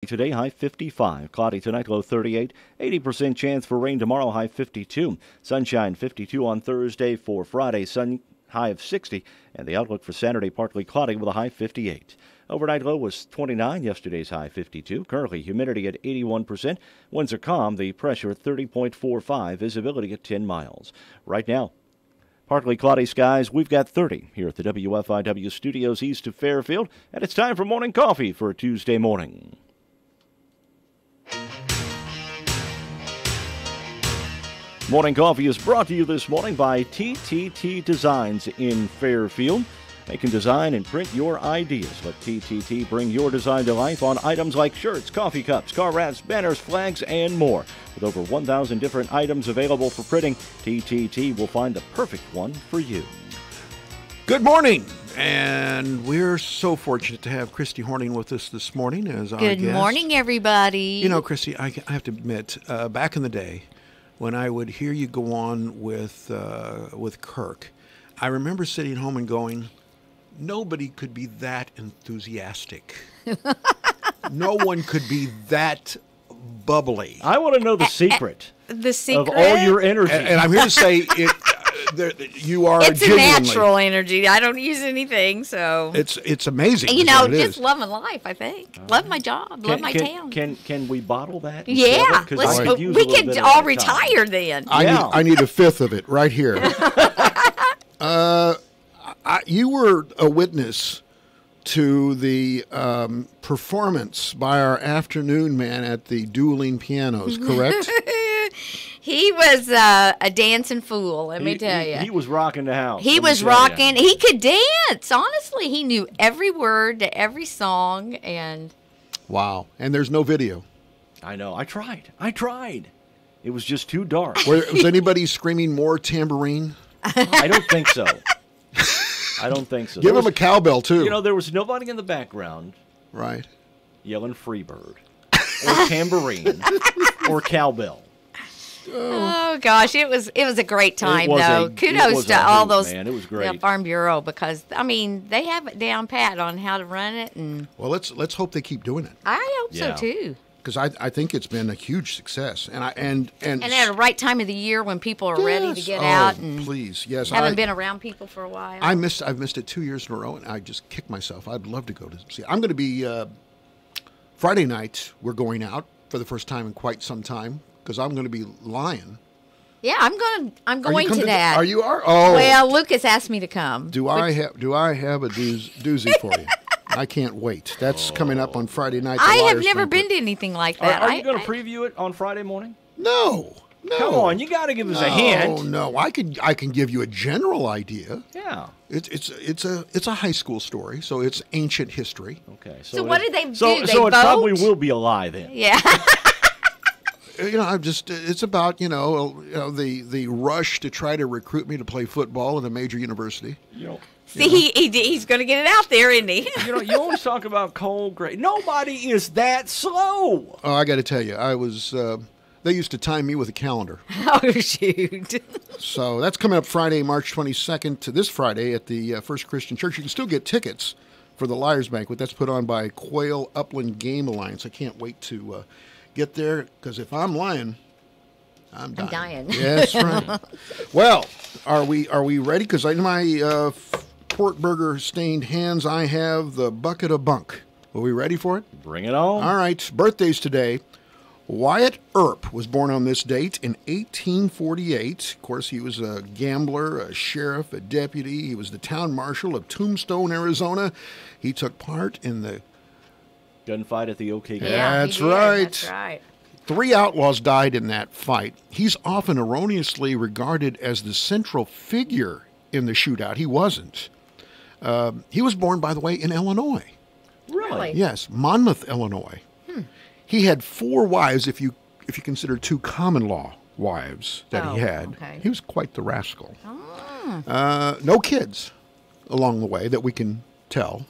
today, high 55. Cloudy tonight, low 38. 80% chance for rain tomorrow, high 52. Sunshine 52 on Thursday. For Friday, sun high of 60. And the outlook for Saturday, partly cloudy with a high 58. Overnight low was 29, yesterday's high 52. Currently, humidity at 81%. Winds are calm, the pressure at 30.45, visibility at 10 miles. Right now, partly cloudy skies, we've got 30 here at the WFIW studios east of Fairfield, and it's time for morning coffee for Tuesday morning. Morning coffee is brought to you this morning by TTT Designs in Fairfield. They can design and print your ideas. Let TTT bring your design to life on items like shirts, coffee cups, car wraps, banners, flags, and more. With over 1,000 different items available for printing, TTT will find the perfect one for you. Good morning, and we're so fortunate to have Christy Horning with us this morning as our guest. Good morning, everybody. You know, Christy, I have to admit, back in the day, when I would hear you go on with Kirk, I remember sitting home and going, nobody could be that enthusiastic. No one could be that bubbly. I want to know the secret. The secret of all your energy. And I'm here to say you are it's genuinely. A natural energy. I don't use anything, so it's amazing. You know, just loving life. I think love my job, love my town. Can we bottle that? Yeah, we could all retire then. I need a fifth of it right here. You were a witness to the performance by our afternoon man at the dueling pianos, correct? He was a dancing fool, let me tell you. He was rocking the house. He was rocking. He could dance. Honestly, he knew every word to every song. And wow. And there's no video. I know. I tried. It was just too dark. Was anybody screaming more tambourine? I don't think so. Give him a cowbell, too. You know, there was nobody in the background. Right. Yelling Freebird or tambourine or cowbell. Oh gosh, it was a great time though. Kudos to all those man. It was great. Farm Bureau, because I mean they have it down pat on how to run it, and well, let's hope they keep doing it. I hope so too. Because I think it's been a huge success, and at the right time of the year when people are ready to get out and please, yes, haven't been around people for a while. I've missed it 2 years in a row, and I just kicked myself. I'd love to go to see. I'm going to be Friday night. We're going out for the first time in quite some time because I'm going to be lying. Yeah, I'm going to that. You are? Oh, well, Lucas asked me to come. Do I have a doozy for you? I can't wait. That's coming up on Friday night. I have never been to anything like that. Are you going to preview it on Friday morning? No. Come on, you got to give us a hint. No, I can give you a general idea. Yeah. It's a high school story, so it's ancient history. Okay. So what did they do? So it probably will be a lie then. Yeah. It's about the rush to try to recruit me to play football at a major university. See, he's going to get it out there, isn't he? You always talk about cold gray. Nobody is that slow. Oh, I got to tell you, I was. They used to time me with a calendar. Oh, shoot. So that's coming up Friday, March 22nd to this Friday at the First Christian Church. You can still get tickets for the Liars Banquet. That's put on by Quail Upland Game Alliance. I can't wait to get there, because if I'm lying, I'm dying. Yes, right. Well, are we ready? Because in my pork burger stained hands, I have the bucket of bunk. Are we ready for it? Bring it on. All right. Birthdays today. Wyatt Earp was born on this date in 1848. Of course, he was a gambler, a sheriff, a deputy. He was the town marshal of Tombstone, Arizona. He took part in the gunfight at the OK Corral. Yeah, That's right. That's right. 3 outlaws died in that fight. He's often erroneously regarded as the central figure in the shootout. He wasn't. He was born, by the way, in Illinois. Really? Yes, Monmouth, Illinois. He had 4 wives, if you consider 2 common law wives that he had. Okay. He was quite the rascal. No kids along the way that we can tell.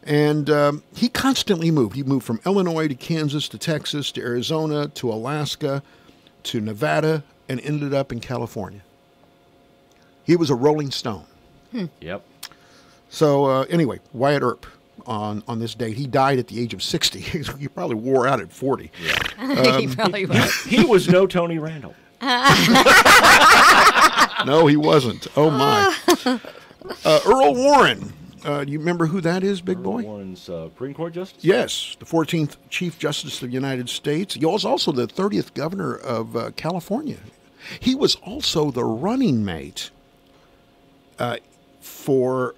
And he constantly moved. He moved from Illinois to Kansas to Texas to Arizona to Alaska to Nevada and ended up in California. He was a rolling stone. Yep. So anyway, Wyatt Earp. on this date. He died at the age of 60. He probably wore out at 40. He probably was. He was no Tony Randall. No, he wasn't. Oh, my. Earl Warren. Do you remember who that is, big boy? Warren's Supreme Court Justice? Yes, the 14th Chief Justice of the United States. He was also the 30th Governor of California. He was also the running mate for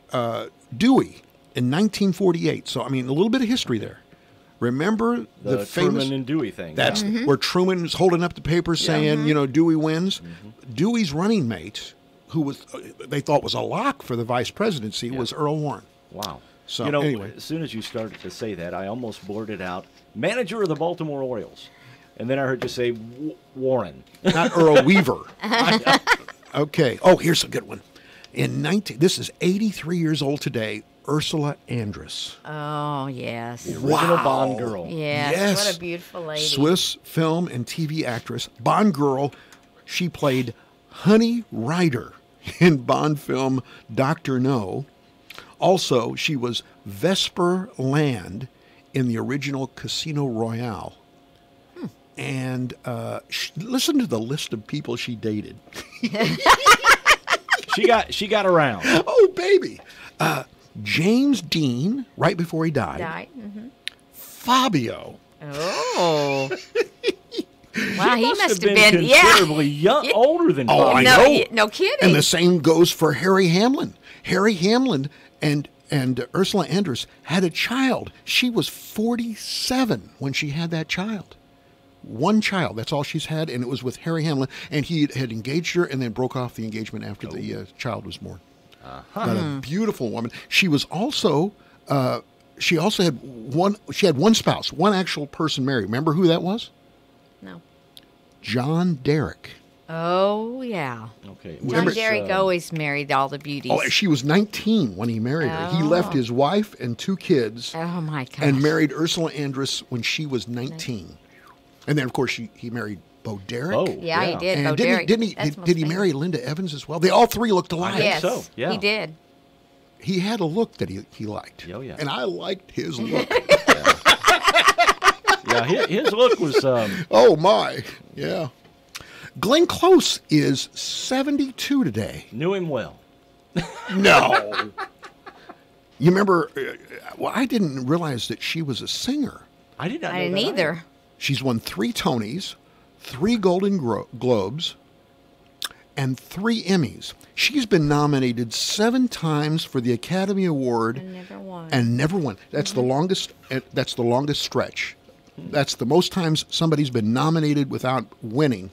Dewey in 1948. So, I mean, a little bit of history there. Remember the famous Truman and Dewey thing. That's where Truman was holding up the paper saying, you know, Dewey wins. Dewey's running mate, who was they thought was a lock for the vice presidency, was Earl Warren. Wow. So you know, anyway, as soon as you started to say that, I almost blurted out, manager of the Baltimore Orioles. And then I heard you say Warren. not Earl Weaver. Okay. Oh, here's a good one. This is 83 years old today. Ursula Andress. Oh, yes. The original Bond girl. Yes. What a beautiful lady. Swiss film and TV actress. Bond girl. She played Honey Ryder in Bond film Dr. No. Also, she was Vesper Land in the original Casino Royale. And listen to the list of people she dated. She got around. Oh, baby. James Dean, right before he died. Fabio. Oh. Wow, he must have been considerably young, older than Oh, Bond. I know. No kidding. And the same goes for Harry Hamlin. Harry Hamlin and Ursula Andress had a child. She was 47 when she had that child. One child. That's all she's had, and it was with Harry Hamlin. And he had engaged her and then broke off the engagement after the child was born. But a beautiful woman. She was also. She also had one. She had one spouse, one actual person married. Remember who that was? No. John Derrick. Oh, yeah. Okay. John Derrick always married all the beauties. Oh, she was 19 when he married her. He left his wife and 2 kids. Oh, my gosh. And married Ursula Andress when she was 19. And then, of course, he married Bo Derek. Oh, Yeah, he did. And Bo didn't Derek. he marry Linda Evans as well? They all 3 looked alike. Yes, so, yeah. he did. He had a look that he liked. Oh, yeah. And I liked his look. Yeah, his look was. Oh, my. Yeah. Glenn Close is 72 today. Knew him well. No. You remember, well, I didn't realize that she was a singer. I did not know I didn't that either. She's won 3 Tonys, 3 Golden Globes, and 3 Emmys. She's been nominated 7 times for the Academy Award And never won. and never won. That's the longest. That's the longest stretch. That's the most times somebody's been nominated without winning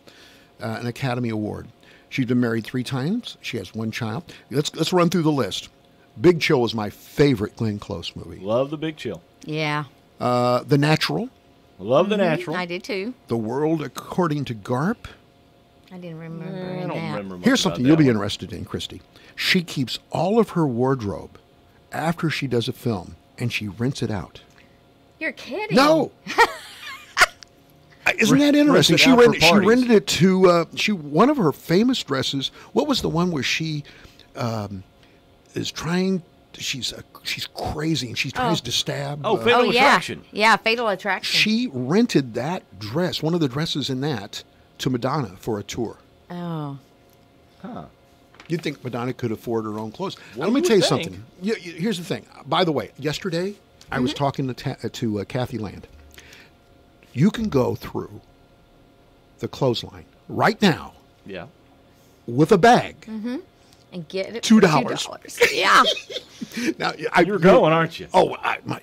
an Academy Award. She's been married 3 times. She has 1 child. Let's run through the list. Big Chill is my favorite Glenn Close movie. Love The Big Chill. Yeah. The Natural, Love The Natural. I did too. The World According to Garp. I didn't remember I in don't that. remember much Here's about something that you'll be one. interested in, Christy. She keeps all of her wardrobe after she does a film, and she rents it out. You're kidding. No. Isn't that interesting? Rents it out for She parties. rented it to one of her famous dresses. What was the one where she is trying? She's crazy and she tries to stab. Oh, Fatal Oh, yeah. Attraction. Yeah, Fatal Attraction. She rented that dress, one of the dresses in that, to Madonna for a tour. Oh. Huh. You'd think Madonna could afford her own clothes. Well, Let me you tell you would something. Here's the thing. By the way, yesterday I was talking to Kathy Land. You can go through the clothesline right now Yeah. with a bag. And get it $2. for $2. Yeah. Now, You're going, aren't you? Oh,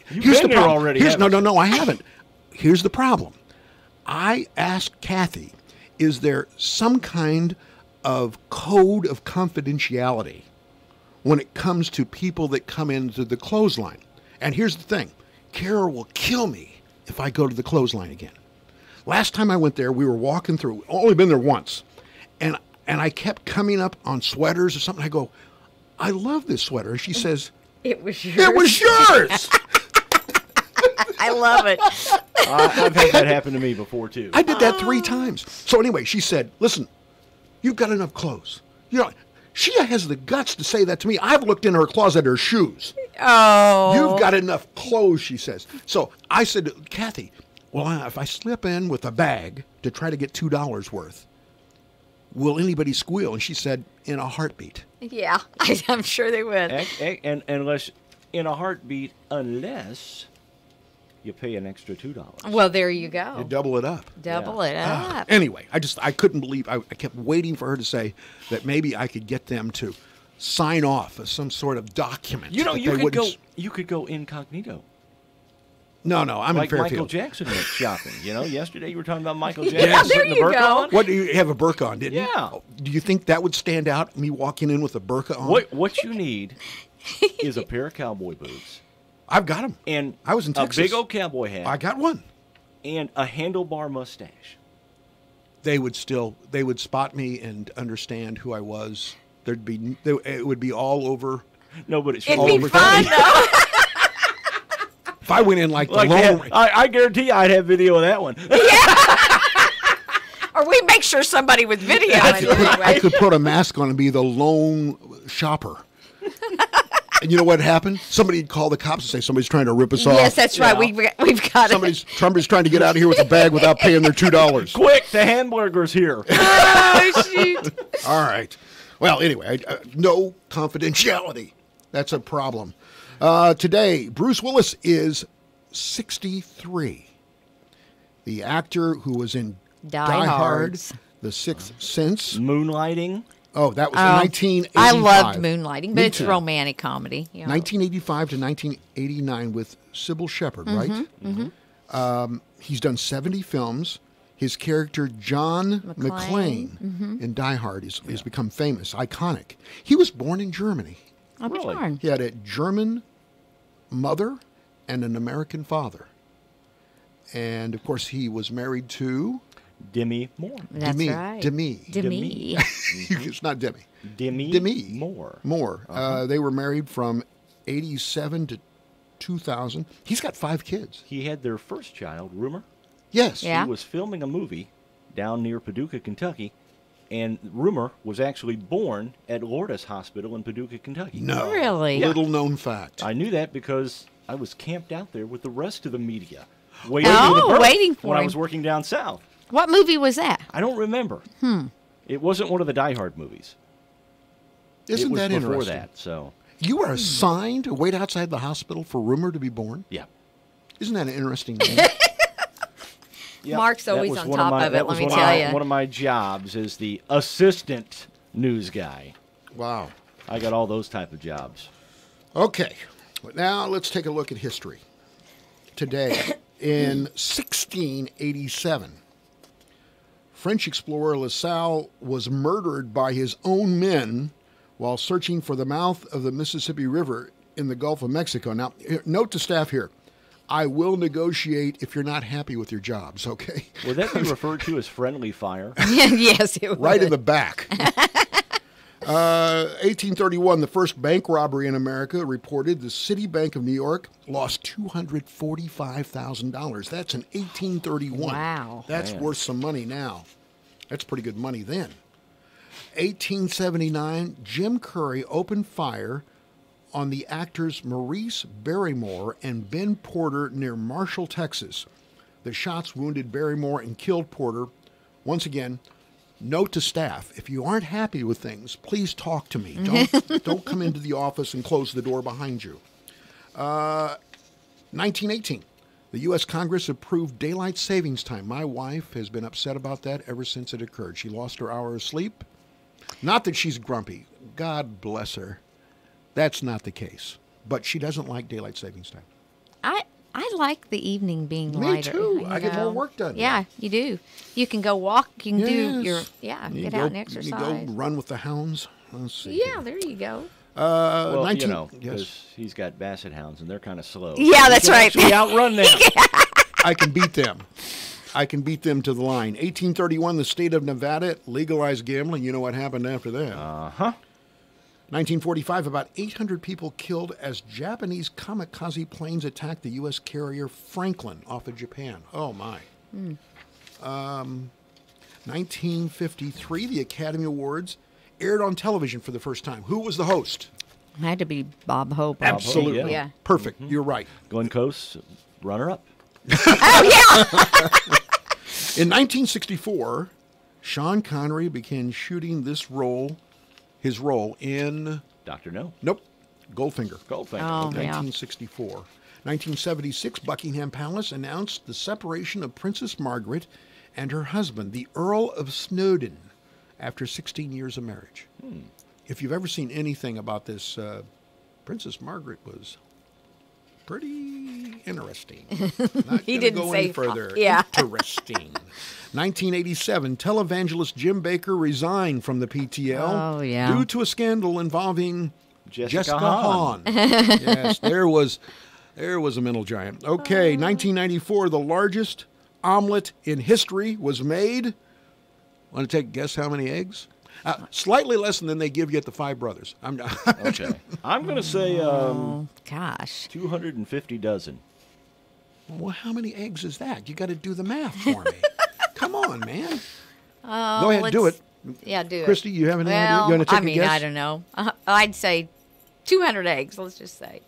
You've here's been the there problem. already, No, haven't no, I haven't. Here's the problem. I asked Kathy, is there some kind of code of confidentiality when it comes to people that come into the clothesline? And here's the thing. Kara will kill me if I go to the clothesline again. Last time I went there, we were walking through. Only been there once. And I kept coming up on sweaters or something. I go, I love this sweater. And she says, It was yours. it was yours. I love it. I've had that happen to me before, too. I did that 3 times. So anyway, she said, listen, you've got enough clothes. You know, she has the guts to say that to me. I've looked in her closet at her shoes. Oh. You've got enough clothes, she says. So I said to Kathy, well, if I slip in with a bag to try to get $2 worth, will anybody squeal? And she said, in a heartbeat. Yeah, I'm sure they would. And unless in a heartbeat, unless you pay an extra $2. Well, there you go. You double it up. Double it up. Anyway, I couldn't believe, I kept waiting for her to say that maybe I could get them to sign off as some sort of document. You know, that you they could wouldn't you could go incognito. No, I'm Like in Michael Fairfield. Jackson went shopping. You know, yesterday you were talking about Michael Jackson. Yes. putting There the you burqa go. on. What, do you have a burqa on, didn't you? Yeah. Oh, do you think that would stand out, me walking in with a burqa on? What you need is a pair of cowboy boots I've got them. and I was in a Texas. big old cowboy hat I got one. and a handlebar mustache. They would spot me and understand who I was. It would be all over. No, but it It'd should be over fun, Friday. though. If I went in like the like Lone that. I guarantee you I'd have video of that one. Or we make sure somebody with video. I anyway. could put a mask on and be the lone shopper. And you know what happened? Somebody'd call the cops and say somebody's trying to rip us off. Yes, that's right. Yeah. We've got it. Somebody's trying to get out of here with a bag without paying their $2. Quick, the hamburger's here. Oh, shoot. All right. Well, anyway, no confidentiality. That's a problem. Today, Bruce Willis is 63. The actor who was in Die Die Hard, Hards. The Sixth Sense. Moonlighting. Oh, that was in 1985. I loved Moonlighting, but Me it's too. romantic comedy. You know. 1985 to 1989 with Sybil Shepherd, right? Mm-hmm. He's done 70 films. His character, John McClane, in Die Hard has become famous, iconic. He was born in Germany. I'll be Really? darned. He had a German mother and an American father. And, of course, he was married to Demi Moore. That's Demi. right. Demi. Demi. It's not Demi. Demi Moore. Moore. They were married from 87 to 2000. He's got 5 kids. He had their first child, Rumor. Yes. Yeah. He was filming a movie down near Paducah, Kentucky, and Rumor was actually born at Lourdes Hospital in Paducah, Kentucky. No. Really? Little known fact. I knew that because I was camped out there with the rest of the media, waiting, Oh, to birth waiting for when I him. was working down south. What movie was that? I don't remember. It wasn't one of the Die Hard movies. Isn't it was that before interesting? that, so You were assigned to wait outside the hospital for Rumor to be born? yeah. Isn't that an interesting name? Yep, Mark's that always was on one top my- of that it, was let me one of tell my- ya. One of my jobs is the assistant news guy. Wow. I got all those type of jobs. Okay. Now let's take a look at history. Today, in 1687, French explorer La Salle was murdered by his own men while searching for the mouth of the Mississippi River in the Gulf of Mexico. Now, note to staff here, I will negotiate if you're not happy with your jobs, okay? Would that be referred to as friendly fire? Yes, it was. Right in the back. 1831, the first bank robbery in America reported the City Bank of New York lost $245,000. That's in 1831. Wow. That's Man. worth some money now. That's pretty good money then. 1879, Jim Curry opened fire on the actors Maurice Barrymore and Ben Porter near Marshall, Texas. The shots wounded Barrymore and killed Porter. Once again, note to staff, if you aren't happy with things, please talk to me. Don't come into the office and close the door behind you. 1918, the U.S. Congress approved daylight savings time. My wife has been upset about that ever since it occurred. She lost her hour of sleep. Not that she's grumpy. God bless her. That's not the case. But she doesn't like daylight savings time. I like the evening being Me lighter. too. you I get more work done. Yeah, you do. You can go walk. You can do your You get go- out and You exercise. go run with the hounds. Let's see. Yeah, there you go. Well, 19 you know, yes. because he's got basset hounds and they're kind of slow. Yeah, that's He can right. actually outrun them. I can beat them. I can beat them to the line. 1831, the state of Nevada legalized gambling. You know what happened after that. 1945, about 800 people killed as Japanese kamikaze planes attacked the U.S. carrier Franklin off of Japan. Oh, my. 1953, the Academy Awards aired on television for the first time. Who was the host? Had to be Bob Hope. Absolutely. Yeah. Perfect. You're right. Glenn Coast, runner-up. Oh, yeah. In 1964, Sean Connery began shooting his role in, Dr. No. nope, Goldfinger. Goldfinger. Oh, Okay. yeah. 1964. 1976, Buckingham Palace announced the separation of Princess Margaret and her husband, the Earl of Snowdon, after 16 years of marriage. If you've ever seen anything about this, Princess Margaret was pretty interesting. Not He gonna didn't go say any further. yeah. Interesting. 1987, televangelist Jim Baker resigned from the PTL Oh, yeah. due to a scandal involving Jessica Hahn. Yes, there was a mental giant. Okay, 1994, the largest omelet in history was made. Want to take a guess how many eggs? Slightly less than they give you at the Five Brothers. Okay. I'm going to say Oh, gosh. 250 dozen. Well, how many eggs is that? You got to do the math for me. Come on, man. Oh, Go ahead, do it. Yeah, do it. Christy, you have any idea? Well, You want to take a guess? I don't know. I'd say 200 eggs. Let's just say.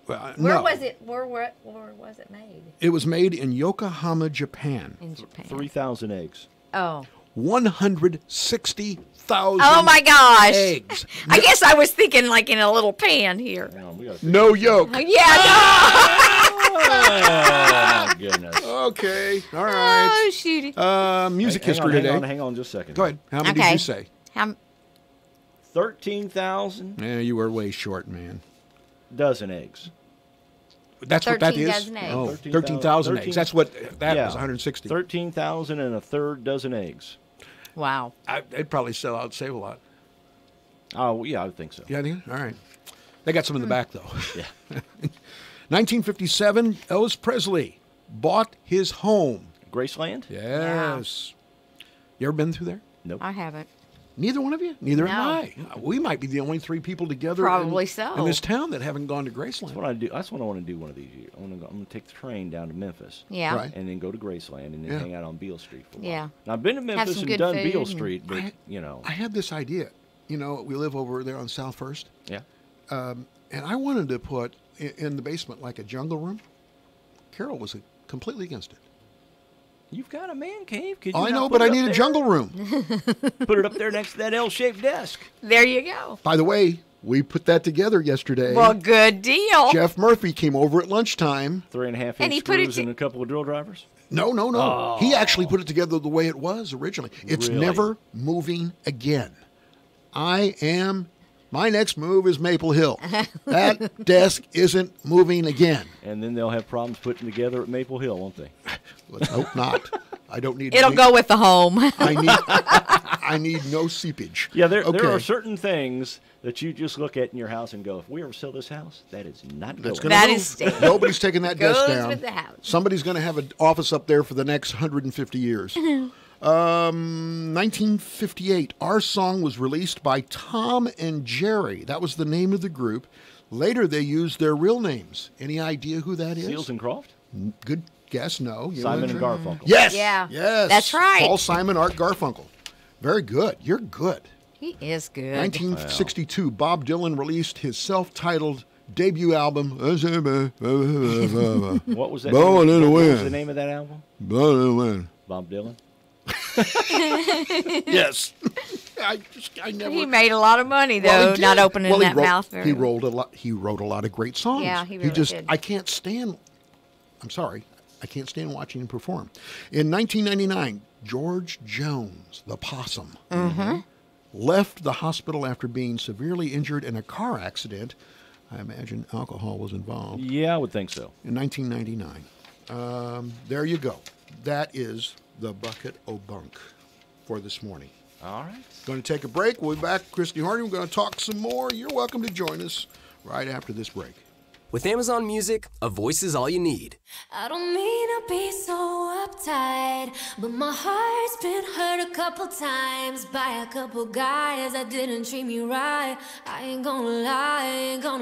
Well, Where no. was it? Where was it made? It was made in Yokohama, Japan. In Japan. 3,000 eggs. Oh. 160,000 Oh my gosh. eggs. I guess I was thinking like in a little pan here. Hang on, we got No yolk. Yeah. Oh, my goodness. Okay. All No. right. Oh, shooty. Music Hang history on, today. Hang on just a second. Go ahead. How many did Okay. you say? How, 13,000 Yeah, you were way short, man. dozen eggs. That's what that 13 is? dozen eggs. Oh, 13,000 13,000 eggs. That's what that was, 160. 13,000 and a third dozen eggs. wow. They'd probably sell out, save a lot. Oh, yeah, I would think so. Yeah, all right. They got some in the back, though. Yeah. 1957, Elvis Presley bought his home. Graceland? Yes. You ever been through there? Nope. I haven't. Neither one of you? Neither No. am I. We might be the only three people together Probably in, so. in this town that haven't gone to That's Graceland. what I do. That's what I want to do one of these years. I'm going to take the train down to Memphis. Yeah. Right. And then go to Graceland and then Yeah. hang out on Beale Street for a while. Yeah. Now, I've been to Memphis some and good done food Beale and- Street, but, I- you know. I had this idea. You know, we live over there on South First, Yeah. and I wanted to put in the basement like a jungle room. Carol was completely against it. You've got a man cave. Could you I not know, put but I it need up a there? jungle room. Put it up there next to that L-shaped desk. There you go. By the way, we put that together yesterday. Well, good deal. Jeff Murphy came over at lunchtime. 3.5 And inch he put it screws to- and a couple of drill drivers. No. He actually put it together the way it was originally. It's Really? never moving again. My next move is Maple Hill. That desk isn't moving again. And then they'll have problems putting together at Maple Hill, won't they? Let's hope not. I don't need. It'll go with the home. I need no seepage. Yeah, there Okay. are certain things that you just look at in your house and go, if we ever sell this house, that is not That's going. gonna That move. is staying. Nobody's taking that desk Goes down. with the house. Somebody's going to have an office up there for the next 150 years. 1958, Our Song was released by Tom and Jerry. That was the name of the group. Later, they used their real names. Any idea who that is? Seals and Croft? Good guess. No. You Simon know, and Garfunkel. Yes. Yeah. Yes. That's right. Paul Simon, Art Garfunkel. Very good. You're good. He is good. 1962, Bob Dylan released his self-titled debut album. What was that? Blowing in the What was wind. the name of that album? Blowing Bob Dylan? Yes. I never. He made a lot of money though, Well, he not did. opening Well, he that wrote- mouth very He well. wrote a lot. He wrote a lot of great songs. Yeah, he really just. did. I can't stand. I'm sorry. I can't stand watching him perform. In 1999, George Jones, the possum, left the hospital after being severely injured in a car accident. I imagine alcohol was involved. Yeah, I would think so. In 1999. There you go. That is the Bucket o' Bunk for this morning. All right. Going to take a break. We'll be back. Christy Hardy, we're going to talk some more. You're welcome to join us right after this break. With Amazon Music, a voice is all you need. I don't mean to be so uptight, but my heart's been hurt a couple times by a couple guys that didn't treat me right. I ain't gonna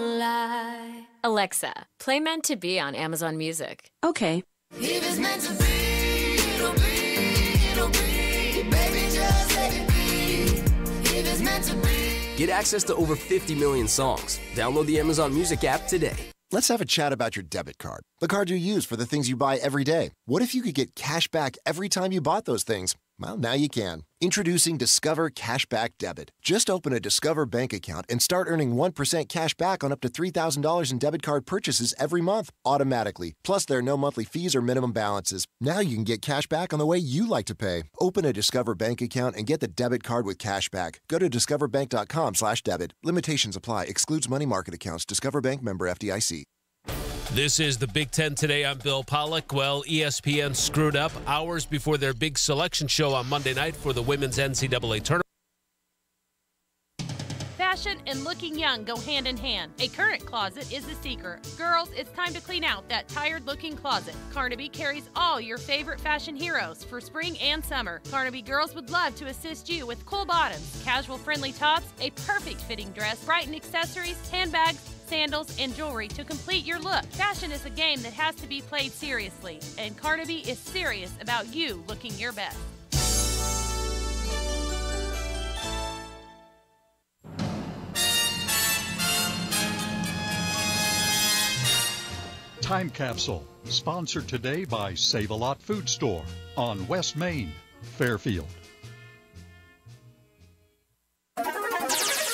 lie. Alexa, play Meant to Be on Amazon Music. Okay. If it's meant to be, it'll be, it'll be. Baby, just let it be. If it's meant to be. Get access to over 50 million songs. Download the Amazon Music app today. Let's have a chat about your debit card, the card you use for the things you buy every day. What if you could get cash back every time you bought those things? Well, now you can. Introducing Discover Cashback Debit. Just open a Discover bank account and start earning 1% cash back on up to $3,000 in debit card purchases every month, automatically. Plus, there are no monthly fees or minimum balances. Now you can get cash back on the way you like to pay. Open a Discover bank account and get the debit card with cash back. Go to discoverbank.com/debit. Limitations apply. Excludes money market accounts. Discover Bank, member FDIC. This is the Big Ten Today. I'm Bill Pollack. Well, ESPN screwed up hours before their big selection show on Monday night for the women's NCAA tournament. Fashion and looking young go hand in hand. A current closet is the secret. Girls, it's time to clean out that tired-looking closet. Carnaby carries all your favorite fashion heroes for spring and summer. Carnaby girls would love to assist you with cool bottoms, casual-friendly tops, a perfect-fitting dress, Brighton accessories, handbags, sandals, and jewelry to complete your look. Fashion is a game that has to be played seriously, and Carnaby is serious about you looking your best. Time Capsule, sponsored today by Save-A-Lot Food Store on West Main, Fairfield.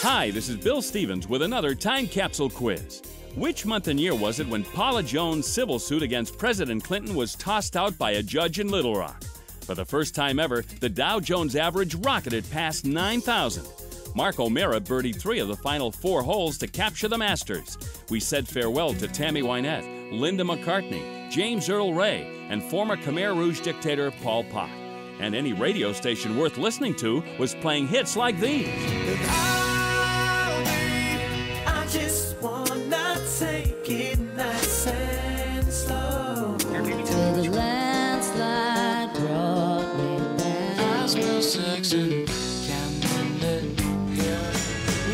Hi, this is Bill Stevens with another Time Capsule quiz. Which month and year was it when Paula Jones' civil suit against President Clinton was tossed out by a judge in Little Rock? For the first time ever, the Dow Jones average rocketed past 9,000. Mark O'Meara birdied 3 of the final 4 holes to capture the Masters. We said farewell to Tammy Wynette, Linda McCartney, James Earl Ray, and former Khmer Rouge dictator Pol Pot. And any radio station worth listening to was playing hits like these. I just wanna take it nice and slow. The landslide brought me back. I smell sexy.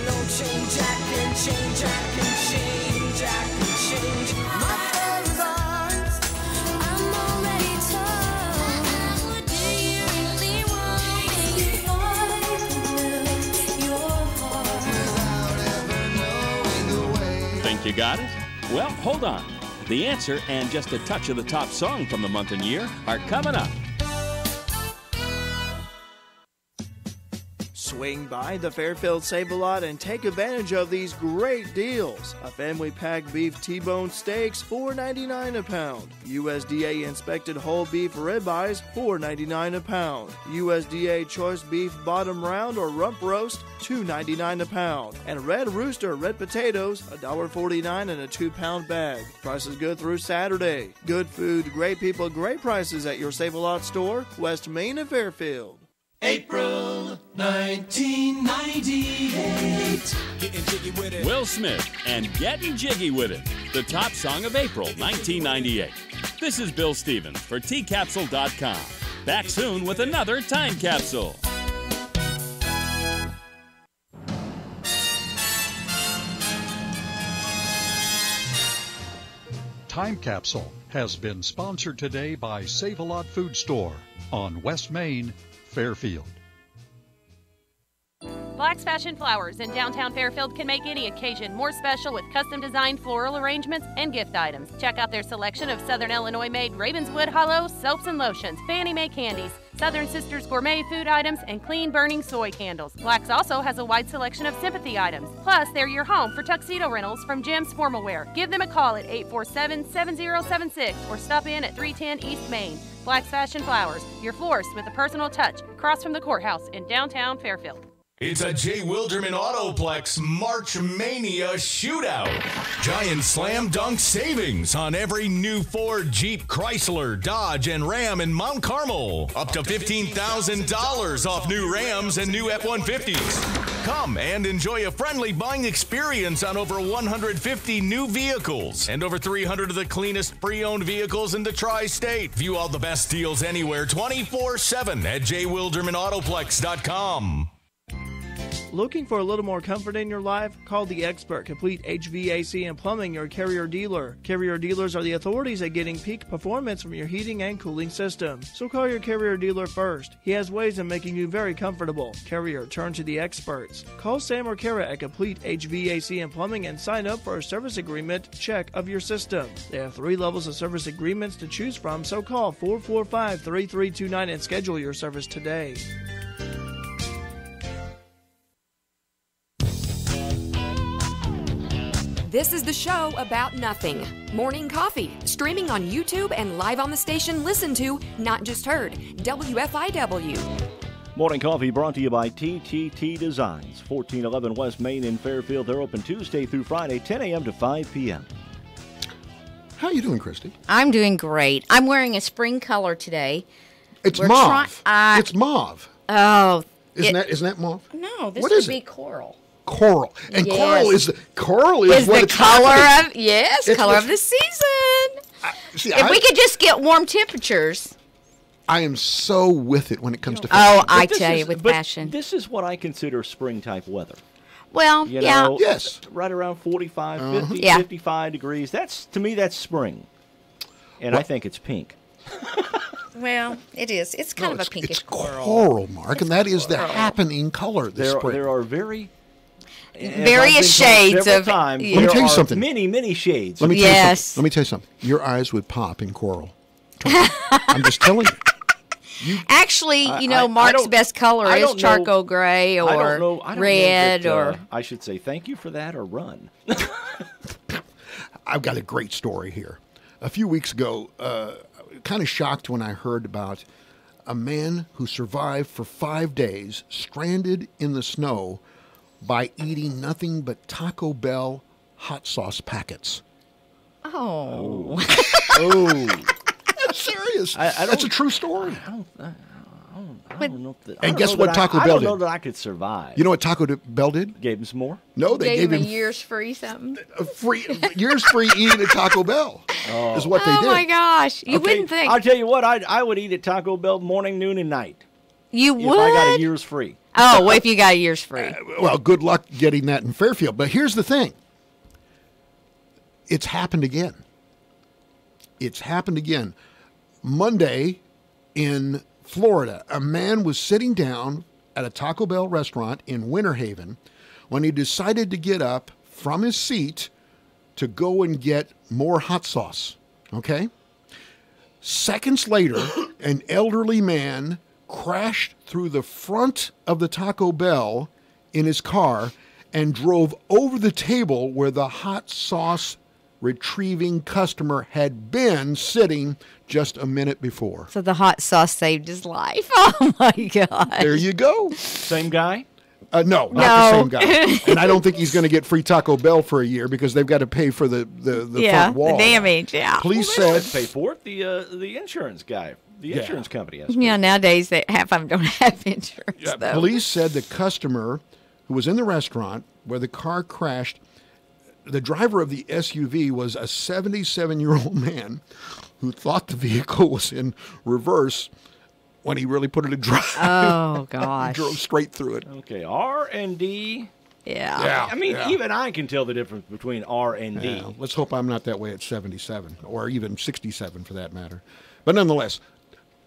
No change, I can change, I can change, I can change. My father's eyes. I'm already told. Do you really want me? Your heart Without ever knowing the way. Think you got it? Well, hold on. The answer and just a touch of the top song from the month and year are coming up. Swing by the Fairfield Save-A-Lot and take advantage of these great deals. A family pack beef T-bone steaks, $4.99 a pound. USDA inspected whole beef ribeyes, $4.99 a pound. USDA choice beef bottom round or rump roast, $2.99 a pound. And Red Rooster red potatoes, $1.49 in a 2-pound bag. Prices good through Saturday. Good food, great people, great prices at your Save-A-Lot store, West Main and Fairfield. April 1998. Getting jiggy with it. Will Smith and Getting Jiggy With It, the top song of April 1998. This is Bill Stevens for tcapsule.com. Back soon with another Time Capsule. Time Capsule has been sponsored today by Save-A-Lot Food Store on West Main, Fairfield. Black's Fashion Flowers in downtown Fairfield can make any occasion more special with custom-designed floral arrangements and gift items. Check out their selection of Southern Illinois-made Ravenswood Hollow soaps and lotions, Fannie Mae candies, Southern Sisters gourmet food items, and clean-burning soy candles. Black's also has a wide selection of sympathy items. Plus, they're your home for tuxedo rentals from Jim's Formal Wear. Give them a call at 847-7076 or stop in at 310 East Main. Black's Fashion Flowers, your florist with a personal touch, across from the courthouse in downtown Fairfield. It's a J. Wilderman Autoplex March Mania Shootout. Giant slam dunk savings on every new Ford, Jeep, Chrysler, Dodge, and Ram in Mount Carmel. Up to $15,000 off new Rams and new F-150s. Come and enjoy a friendly buying experience on over 150 new vehicles and over 300 of the cleanest pre-owned vehicles in the tri-state. View all the best deals anywhere 24/7 at jwildermanautoplex.com. Looking for a little more comfort in your life? Call the expert, Complete HVAC and Plumbing, your Carrier dealer. Carrier dealers are the authorities at getting peak performance from your heating and cooling system. So call your Carrier dealer first. He has ways of making you very comfortable. Carrier, turn to the experts. Call Sam or Kara at Complete HVAC and Plumbing and sign up for a service agreement check of your system. They have 3 levels of service agreements to choose from, so call 445-3329 and schedule your service today. This is the show about nothing. Morning Coffee, streaming on YouTube and live on the station listened to, not just heard. WFIW. Morning Coffee brought to you by TTT Designs, 1411 West Main in Fairfield. They're open Tuesday through Friday, 10 a.m. to 5 p.m. How are you doing, Christy? I'm doing great. I'm wearing a spring color today. It's mauve. It's mauve. Oh. Isn't that mauve? No, this What would is be it? coral. Coral. And Yes. coral is what the it's color happening. of, yes, It's color what- of the season. See, If we could just get warm temperatures. I am so with it when it comes to Oh, fashion. I tell you, with but fashion. This is what I consider spring-type weather. Well, You yeah. know, Yes. right around 45, 50, Yeah. 55 degrees. To me, that's spring. And I think it's pink. Well, it is. It's kind of a pinkish coral. Coral, Mark, and that is the happening color this spring. There are various shades of. times, Let me tell you something. Many shades. Let me tell you something. Let me tell you something. Your eyes would pop in coral. I'm just telling you. Actually, I Mark's don't- best color I is don't know- charcoal gray I or don't know red that, or. I should say thank you for that or run. I've got a great story here. A few weeks ago, kind of shocked when I heard about a man who survived for 5 days, stranded in the snow by eating nothing but Taco Bell hot sauce packets. Oh. Oh. That's serious. That's a true story. I don't know that, And guess what Taco Bell did? I don't know that I could survive. You know what Taco Bell did? Gave him some more? No, they gave him years free something. years free eating at Taco Bell. Is what they did. Oh my gosh! You wouldn't think. I'll tell you what, I would eat at Taco Bell morning, noon, and night. You if would? I got a year's free. Oh, well, if you got a year's free. Well, good luck getting that in Fairfield. But here's the thing. It's happened again. It's happened again. Monday in Florida, a man was sitting down at a Taco Bell restaurant in Winter Haven when he decided to get up from his seat to go and get more hot sauce. Okay? Seconds later, an elderly man crashed through the front of the Taco Bell in his car and drove over the table where the hot sauce retrieving customer had been sitting just a minute before. So the hot sauce saved his life. Oh my God! There you go. Same guy? No, not the same guy. And I don't think he's going to get free Taco Bell for a year because they've got to pay for the front wall. the damage. Yeah. Police Well, said pay for it. The insurance guy, the insurance company has. Yeah. Nowadays, half of them don't have insurance. Though. Police said the customer who was in the restaurant where the car crashed, the driver of the SUV was a 77-year-old man who thought the vehicle was in reverse when he really put it in drive. Oh, gosh. Drove straight through it. Okay, R&D. Yeah. I mean, even I can tell the difference between R and D. Yeah, let's hope I'm not that way at 77 or even 67 for that matter. But nonetheless,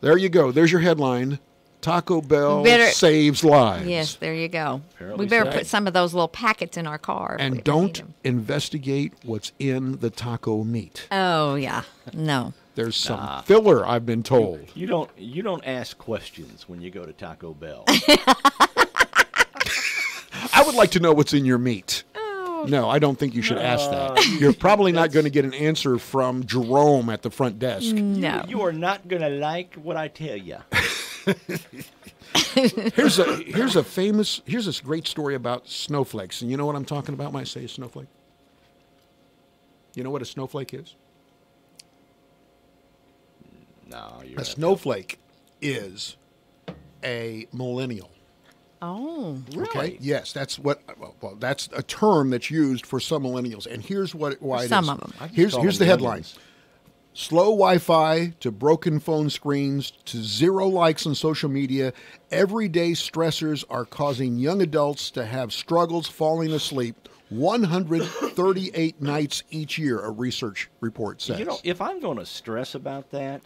there you go. There's your headline. Taco Bell saves lives. Yes, there you go. Apparently We better so. put some of those little packets in our car. And don't investigate what's in the taco meat. Oh, yeah. No. There's some filler, I've been told. You don't ask questions when you go to Taco Bell. I would like to know what's in your meat. No, I don't think you should ask that. You're probably not going to get an answer from Jerome at the front desk. No. You are not going to like what I tell you. Here's a great story about snowflakes. And you know what I'm talking about when I say a snowflake? You know what a snowflake is? No, a snowflake is a millennial. Oh, Okay. Yes, that's what. Well, that's a term that's used for some millennials. And here's why it Some is. of them. Here's the headline. Slow Wi-Fi to broken phone screens to 0 likes on social media, everyday stressors are causing young adults to have struggles falling asleep 138 nights each year, a research report says. You know, if I'm going to stress about that,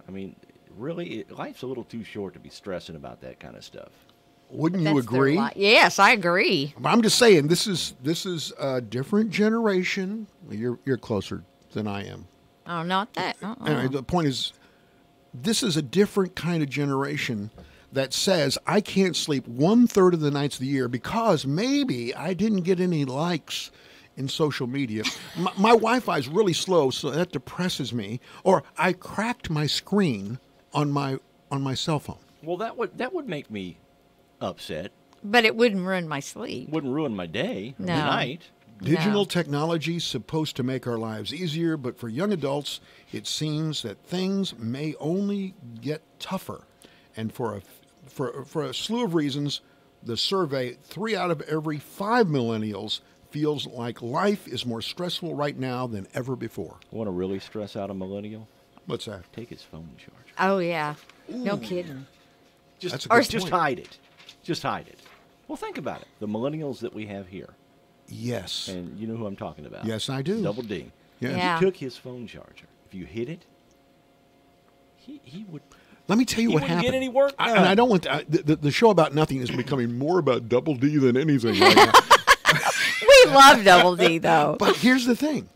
I mean, really, life's a little too short to be stressing about that kind of stuff. Wouldn't you agree? Yes, I agree. I'm just saying, this is a different generation. You're closer than I am. Oh, not that. Anyway, the point is, this is a different kind of generation that says, I can't sleep 1/3 of the nights of the year because maybe I didn't get any likes in social media. My Wi-Fi is really slow, so that depresses me. Or I cracked my screen on my cell phone. Well, that would make me upset. But it wouldn't ruin my sleep. Wouldn't ruin my day, No. my night. Digital technology is supposed to make our lives easier, but for young adults, it seems that things may only get tougher. And for a slew of reasons, the survey, 3 out of every 5 millennials feels like life is more stressful right now than ever before. Want to really stress out a millennial? What's that? Take his phone charger. Oh, yeah. No kidding. Just That's a good just point. hide it. Just hide it. Well, think about it. The millennials that we have here. Yes. And you know who I'm talking about. Yes, I do. Double D. Yes. If Yeah. you took his phone charger, if you hit it, he would. Let me tell you He what wouldn't happened. get any work And done. I don't want the show about nothing is becoming more about Double D than anything right now. We love Double D, though. But here's the thing.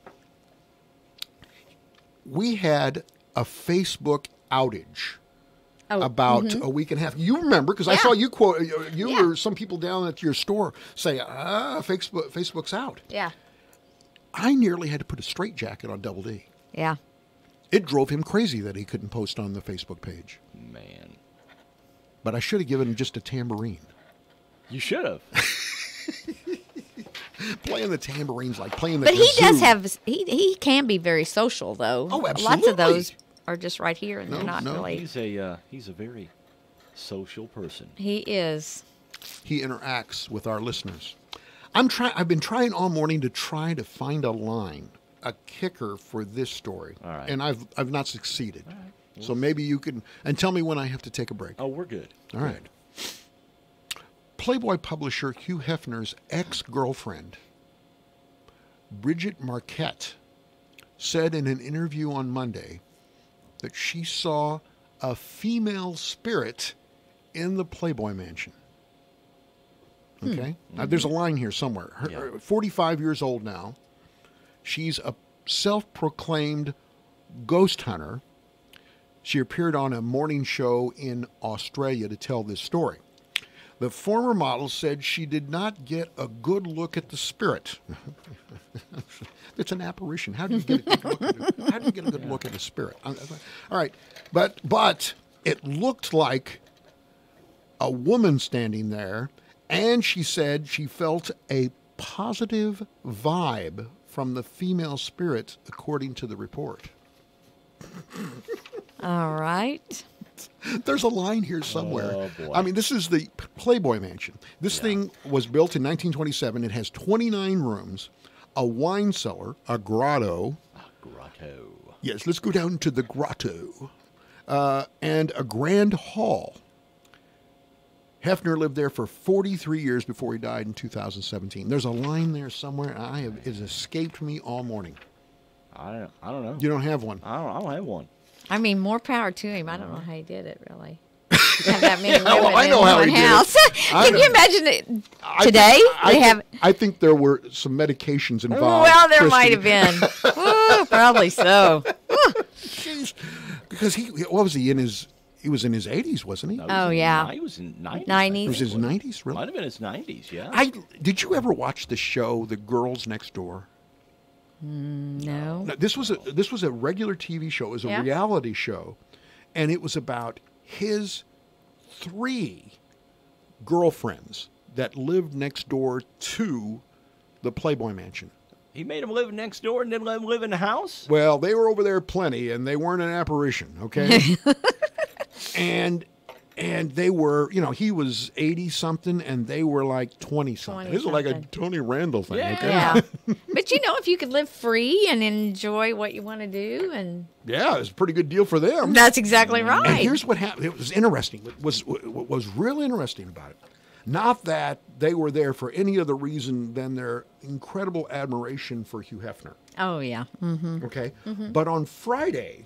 We had a Facebook outage about a week and a half. You remember, because I saw you quote, you or some people down at your store say, Facebook's out. Yeah. I nearly had to put a straitjacket on Double D. Yeah. It drove him crazy that he couldn't post on the Facebook page. Man. But I should have given him just a tambourine. You should have. Playing the tambourine's like playing the But he does kazoo. have, he can be very social, though. Oh, Lots absolutely. of those are just right here, and they're not really. He's a very social person. He is. He interacts with our listeners. I've been trying all morning to try to find a line, a kicker for this story. All right. And I've not succeeded. All right. So maybe you can, and tell me when I have to take a break. Oh, we're good. All right. Playboy publisher Hugh Hefner's ex-girlfriend, Bridget Marquette, said in an interview on Monday that she saw a female spirit in the Playboy mansion. Okay? Now, there's a line here somewhere. Her 45 years old now. She's a self-proclaimed ghost hunter. She appeared on a morning show in Australia to tell this story. The former model said she did not get a good look at the spirit. It's an apparition. How do you get a good look at it? How do you get a good look at a spirit? All right, but it looked like a woman standing there, and she said she felt a positive vibe from the female spirit, according to the report. All right. There's a line here somewhere. Oh, boy. I mean, this is the Playboy Mansion. This thing was built in 1927. It has 29 rooms, a wine cellar, a grotto. Grotto. Yes, let's go down to the grotto. And a grand hall. Hefner lived there for 43 years before he died in 2017. There's a line there somewhere. It has escaped me all morning. I don't know. You don't have one. I don't have one. I mean, more power to him. I don't know how he did it, really. Have that many women I know in how one he did it. house. I Can know. you imagine it today? I think there were some medications involved. Well, there Christy. might have been. Ooh, probably so. Jeez. Because what was he in his? He was in his 80s, wasn't he? No, Oh, yeah. He was in 90s. 90s. Was his 90s, really? Might have been his 90s, yeah. Did you ever watch the show The Girls Next Door? No. No, this was a regular TV show. It was a Yeah. reality show, and it was about his 3 girlfriends that lived next door to the Playboy Mansion. He made him live next door and then let him live in the house? Well, they were over there plenty, and they weren't an apparition, okay? And And they were, he was 80-something, and they were like 20-something. This is like a Tony Randall thing. Yeah. Okay? Yeah. But if you could live free and enjoy what you want to do, and Yeah, it was a pretty good deal for them. that's exactly right. And here's what happened. It was interesting. What was real interesting about it, not that they were there for any other reason than their incredible admiration for Hugh Hefner. Oh, yeah. Mm-hmm. Okay? Mhm. But on Friday,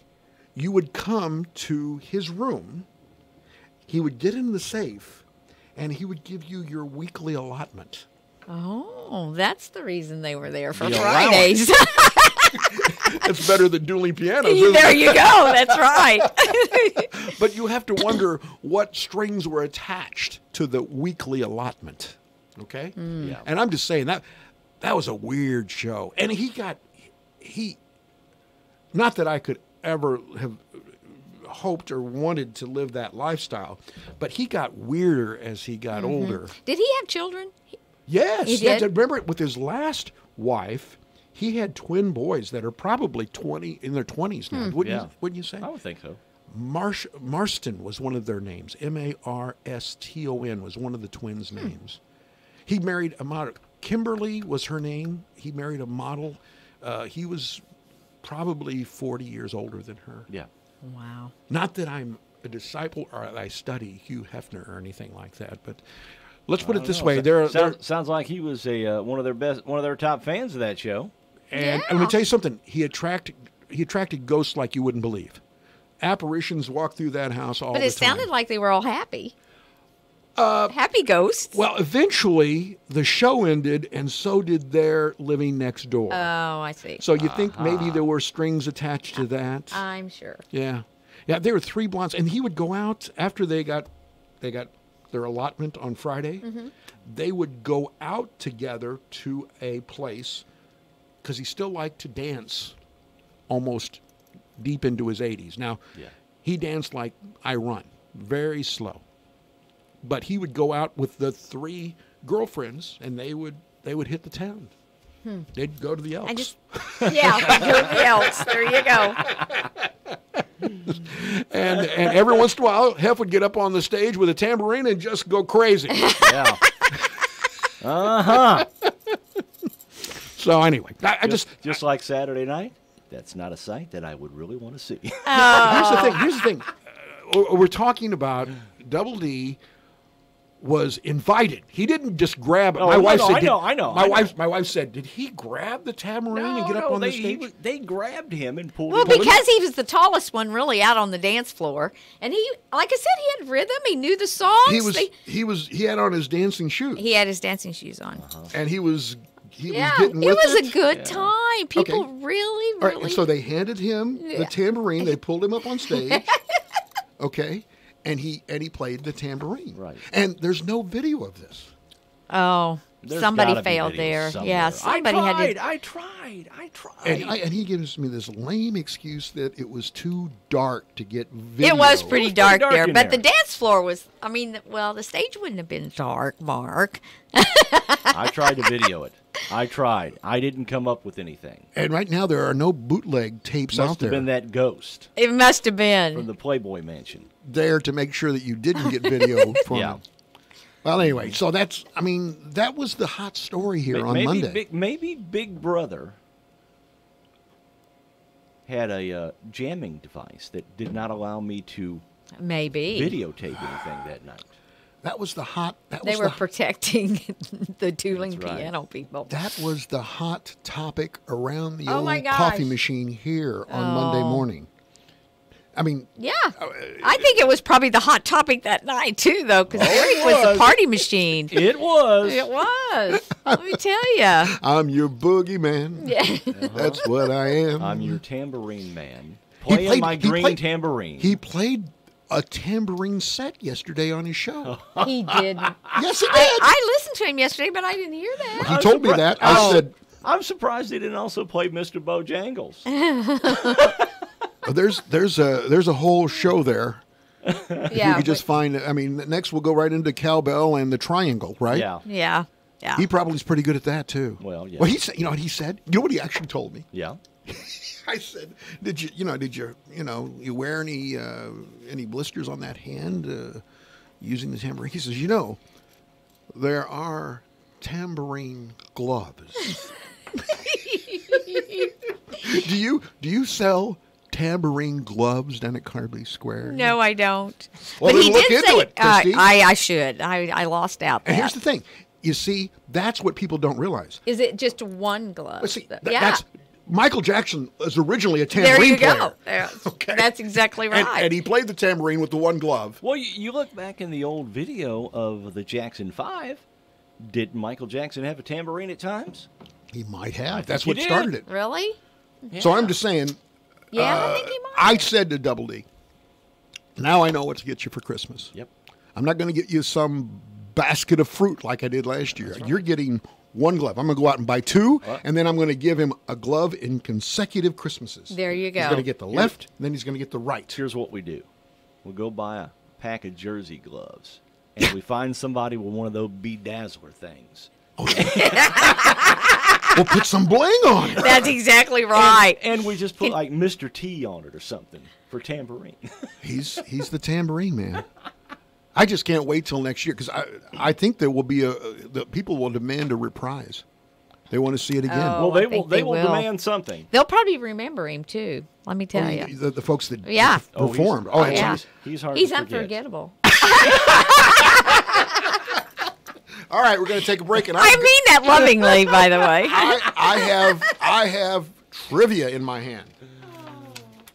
you would come to his room, he would get in the safe, and he would give you your weekly allotment. Oh, that's the reason they were there for The Fridays. It's better than dueling pianos. Isn't There it? you go. That's right. But you have to wonder what strings were attached to the weekly allotment. Okay? Mm. Yeah. And I'm just saying that was a weird show. And he not that I could ever have hoped or wanted to live that lifestyle, but he got weirder as he got older. Did he have children? Yes. He yes. did? Remember, with his last wife, he had twin boys that are probably in their 20s now. Wouldn't you say? I would think so. Marston was one of their names. Marston was one of the twins' names. He married a model. Kimberly was her name. He married a model. He was probably 40 years older than her. Yeah. Wow. Not that I'm a disciple or I study Hugh Hefner or anything like that, but let's put it this way: sounds like he was one of their top fans of that show. And let me tell you something: he attracted ghosts like you wouldn't believe. Apparitions walk through that house all the time. But it sounded like they were all happy. Happy ghosts. Well, eventually the show ended, and so did their living next door. Oh, I see. So you think maybe there were strings attached to that? I'm sure. Yeah. There were three blondes, and he would go out after they got their allotment on Friday. Mm-hmm. They would go out together to a place because he still liked to dance, almost deep into his 80s. Now, he danced like I Run, very slow. But he would go out with the three girlfriends, and they would hit the town. They'd go to the Elks. Go to the Elks. There you go. And every once in a while, Hef would get up on the stage with a tambourine and just go crazy. Yeah. Uh-huh. So anyway, I just like Saturday night, that's not a sight that I would really want to see. Here's the thing. We're talking about Double D was invited. He didn't just grab it. Oh, My wife said, I know. My wife said, did he grab the tambourine and get up on the stage? They grabbed him and pulled Well, him. because he was the tallest one really out on the dance floor. And he, like I said, he had rhythm. He knew the songs. He had on his dancing shoes. He had his dancing shoes on. And he was getting it with was it. a good time. People really, All right, and so they handed him the tambourine. They pulled him up on stage. Okay. And he played the tambourine. Right. And there's no video of this. Oh, There's somebody gotta be failed video there. somewhere. Yeah, somebody had to. I tried. And he gives me this lame excuse that it was too dark to get video. It was pretty dark there, in but there. the dance floor was. I mean, the stage wouldn't have been dark, Mark. I tried to video it. I tried. I didn't come up with anything. And right now there are no bootleg tapes Must out there. have been that ghost It must have been. from the Playboy Mansion. There to make sure that you didn't get video from Yeah. it. Well, anyway, so that was the hot story here on Monday. Maybe Big Brother had a jamming device that did not allow me to Maybe videotape anything that night. That was the hot. They were protecting the dueling That's right. piano people. That was the hot topic around the Oh old my gosh. coffee machine here on Monday morning. I mean, Yeah, I think it was probably the hot topic that night too, though, because Eric it was was. the party machine. It was. It was. Let me tell you. I'm your boogeyman. Yeah. That's what I am. I'm your tambourine man. He Playing played- my he green played- tambourine. He played a tambourine set yesterday on his show. He did. Yes, he did. I listened to him yesterday, but I didn't hear that. He told me that. I said, I'm surprised they didn't also play Mr. Bojangles. there's a whole show there. Yeah, You could just find. I mean, next we'll go right into cowbell and the triangle, right? Yeah. Yeah. He probably is pretty good at that too. Well, yeah. Well, he said. You know what he said? You know what he actually told me? Yeah. I said, did you wear any blisters on that hand using the tambourine? He says, there are tambourine gloves. Do you sell tambourine gloves down at Carby Square? No, I don't. Well, but then look into it, Christy. I should. I lost out. And here's the thing. You see, that's what people don't realize. Is it just one glove? Well, see, yeah. That's Michael Jackson was originally a tambourine player. There you go. Yes. Okay. That's exactly right. And he played the tambourine with the one glove. Well, you look back in the old video of the Jackson 5. Did Michael Jackson have a tambourine at times? He might have. That's what started it. Really? Yeah. So I'm just saying. Yeah, I think he might. I said to Double D, now I know what to get you for Christmas. Yep. I'm not going to get you some basket of fruit like I did last year. Right. You're getting one glove. I'm going to go out and buy two, and then I'm going to give him a glove in consecutive Christmases. There you go. He's going to get the left, and then he's going to get the right. Here's what we do. We'll go buy a pack of jersey gloves, and we find somebody with one of those bedazzler things. We'll put some bling on it. That's exactly right. And we just put like Mr. T on it or something for tambourine. He's the tambourine man. I just can't wait till next year because I think there will be the people will demand a reprise. They want to see it again. Oh, well, they will demand something. They'll probably remember him too. Let me tell you. The folks that performed. He's hard. He's to unforgettable. All right, we're going to take a break, and I mean that lovingly, by the way. I have trivia in my hand.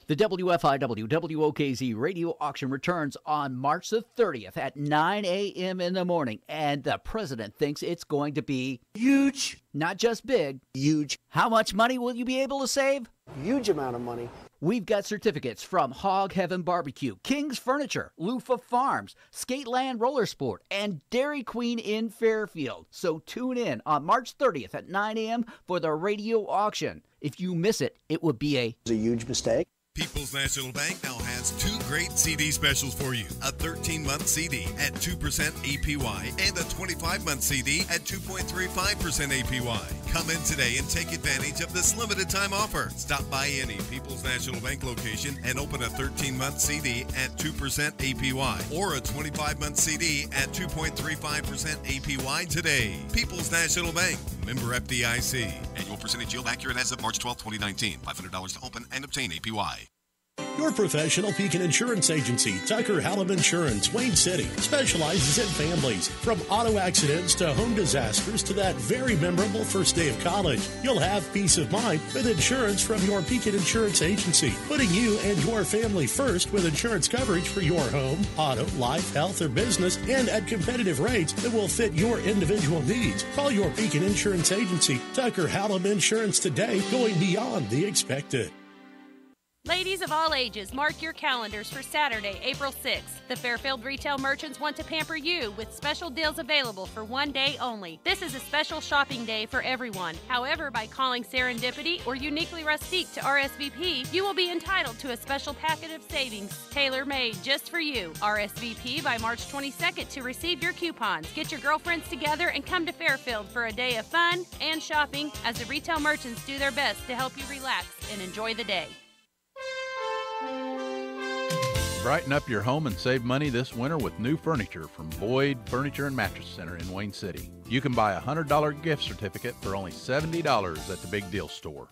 The WFIW WOKZ radio auction returns on March the 30th at 9 a.m. in the morning, and the president thinks it's going to be huge. Not just big, huge. How much money will you be able to save? Huge amount of money. We've got certificates from Hog Heaven Barbecue, King's Furniture, Lufa Farms, Skateland Roller Sport, and Dairy Queen in Fairfield. So tune in on March 30th at 9 a.m. for the radio auction. If you miss it, it would be a huge mistake. People's National Bank now has two great CD specials for you. A 13-month CD at 2% APY and a 25-month CD at 2.35% APY. Come in today and take advantage of this limited time offer. Stop by any People's National Bank location and open a 13-month CD at 2% APY or a 25-month CD at 2.35% APY today. People's National Bank, member FDIC. Annual percentage yield accurate as of March 12, 2019. $500 to open and obtain APY. Your professional Pekin Insurance Agency, Tucker Hallam Insurance, Wayne City, specializes in families. From auto accidents to home disasters to that very memorable first day of college, you'll have peace of mind with insurance from your Pekin Insurance Agency, putting you and your family first with insurance coverage for your home, auto, life, health, or business, and at competitive rates that will fit your individual needs. Call your Pekin Insurance Agency, Tucker Hallam Insurance today, going beyond the expected. Ladies of all ages, mark your calendars for Saturday, April 6th. The Fairfield retail merchants want to pamper you with special deals available for one day only. This is a special shopping day for everyone. However, by calling Serendipity or Uniquely Rustique to RSVP, you will be entitled to a special packet of savings tailor-made just for you. RSVP by March 22nd to receive your coupons. Get your girlfriends together and come to Fairfield for a day of fun and shopping as the retail merchants do their best to help you relax and enjoy the day. Brighten up your home and save money this winter with new furniture from Boyd Furniture and Mattress Center in Wayne City. You can buy a $100 gift certificate for only $70 at the Big Deal Store.